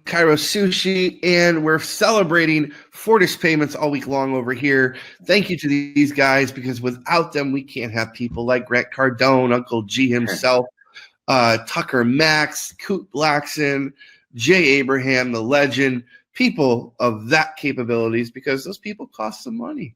ChiroSushi, and we're celebrating Fortis payments all week long over here. Thank you to these guys, because without them, we can't have people like Grant Cardone, Uncle G himself, Tucker Max, Coot Blackson, Jay Abraham, the legend, people of that capabilities, because those people cost some money.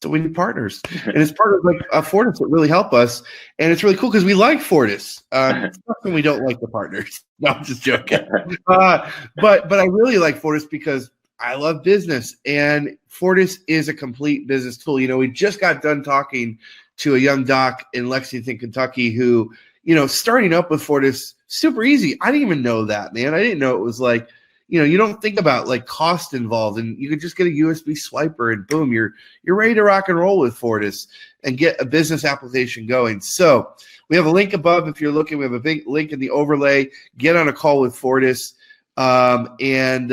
So we need partners, and it's partners like Fortis that really help us, and it's really cool because we like Fortis. It's not that we don't like the partners. No, I'm just joking. But I really like Fortis because I love business, and Fortis is a complete business tool. You know, we just got done talking to a young doc in Lexington, Kentucky, who, you know, starting up with Fortis, super easy. I didn't even know that, man. I didn't know it was like, you know, you don't think about like cost involved, and you could just get a USB swiper and boom, you're ready to rock and roll with Fortis and get a business application going. So we have a link above if you're looking. We have a big link in the overlay. Get on a call with Fortis. We're going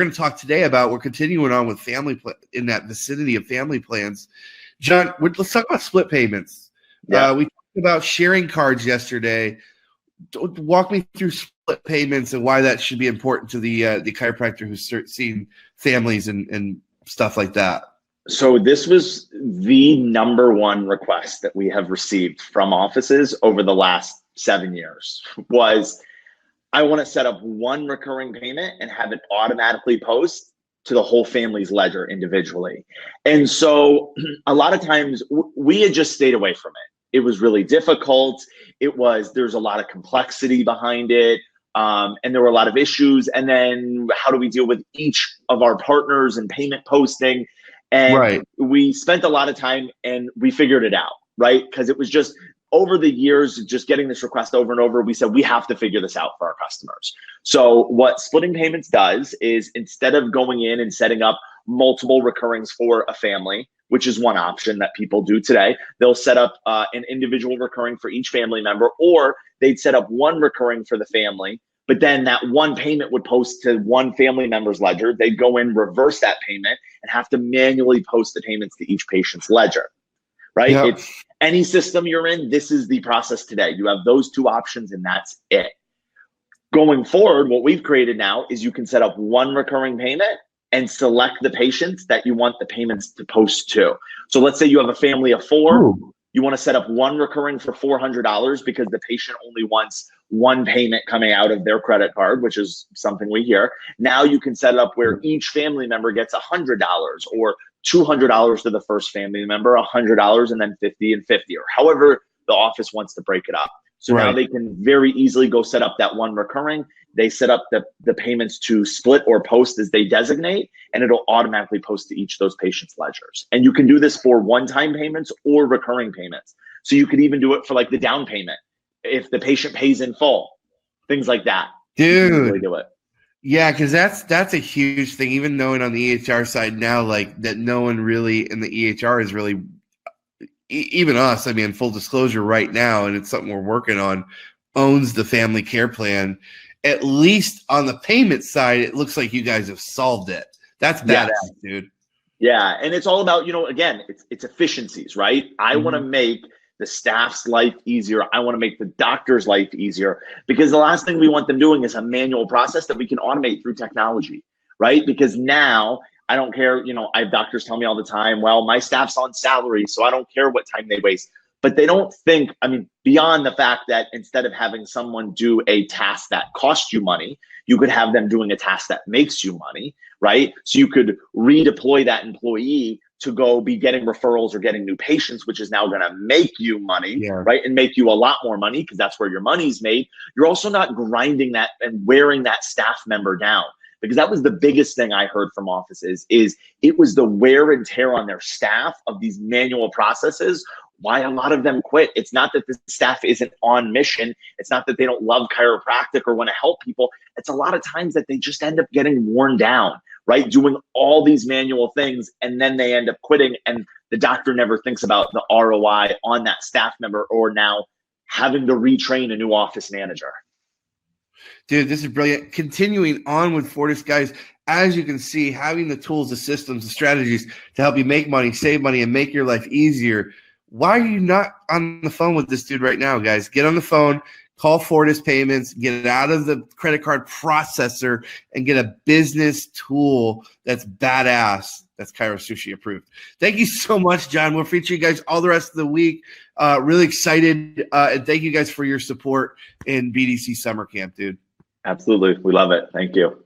to talk today about, we're continuing on with in that vicinity of family plans. John, let's talk about split payments. Yeah. We talked about sharing cards yesterday. Walk me through split payments and why that should be important to the chiropractor who's seeing families and stuff like that. So this was the number one request that we have received from offices over the last 7 years was, I want to set up one recurring payment and have it automatically post to the whole family's ledger individually. And so a lot of times we had just stayed away from it. It was really difficult. There's a lot of complexity behind it. And there were a lot of issues. And then how do we deal with each of our partners and payment posting? And we spent a lot of time and we figured it out, right? Because it was just over the years, just getting this request over and over, we said, we have to figure this out for our customers. So what splitting payments does is, instead of going in and setting up multiple recurrings for a family, which is one option that people do today, they'll set up an individual recurring for each family member, or they'd set up one recurring for the family, but then that one payment would post to one family member's ledger. They'd go in, reverse that payment, and have to manually post the payments to each patient's ledger, right? Yep. It's any system you're in, this is the process today. You have those two options and that's it. Going forward, what we've created now is you can set up one recurring payment and select the patients that you want the payments to post to. So let's say you have a family of 4. Ooh. You want to set up one recurring for $400 because the patient only wants one payment coming out of their credit card, which is something we hear. Now you can set it up where each family member gets $100 or $200 to the first family member, $100 and then $50 and $50, or however the office wants to break it up. So now they can very easily go set up that one recurring. They set up the payments to split or post as they designate, and it'll automatically post to each of those patients' ledgers. And you can do this for one-time payments or recurring payments. So you could even do it for like the down payment if the patient pays in full, things like that. Dude, really do it. Yeah, because that's a huge thing. Even knowing on the EHR side now, like that, no one really in the EHR is really, even us. I mean, full disclosure, right now, and it's something we're working on, owns the family care plan. At least on the payment side, it looks like you guys have solved it. That's badass, dude. Yeah, and it's all about, again, it's efficiencies, right? I want to make the staff's life easier. I want to make the doctor's life easier, because the last thing we want them doing is a manual process that we can automate through technology, right? Because now, I don't care, I have doctors tell me all the time, well, my staff's on salary, so I don't care what time they waste. But they don't think, beyond the fact that instead of having someone do a task that costs you money, you could have them doing a task that makes you money, right? So you could redeploy that employee to go be getting referrals or getting new patients, which is now going to make you money, right? And make you a lot more money, because that's where your money's made. You're also not grinding that and wearing that staff member down. Because that was the biggest thing I heard from offices, is it was the wear and tear on their staff of these manual processes, why a lot of them quit. It's not that the staff isn't on mission. It's not that they don't love chiropractic or want to help people. It's a lot of times that they just end up getting worn down, right? Doing all these manual things, and then they end up quitting, and the doctor never thinks about the ROI on that staff member, or now having to retrain a new office manager. Dude, this is brilliant. Continuing on with Fortis, guys, as you can see, having the tools, the systems, the strategies to help you make money, save money, and make your life easier. Why are you not on the phone with this dude right now, guys? Get on the phone, Call Fortis Payments, get out of the credit card processor, and get a business tool that's badass. That's ChiroSushi approved. Thank you so much, John. We'll feature you guys all the rest of the week. Really excited. And thank you guys for your support in BDC Summer Camp, dude. Absolutely. We love it. Thank you.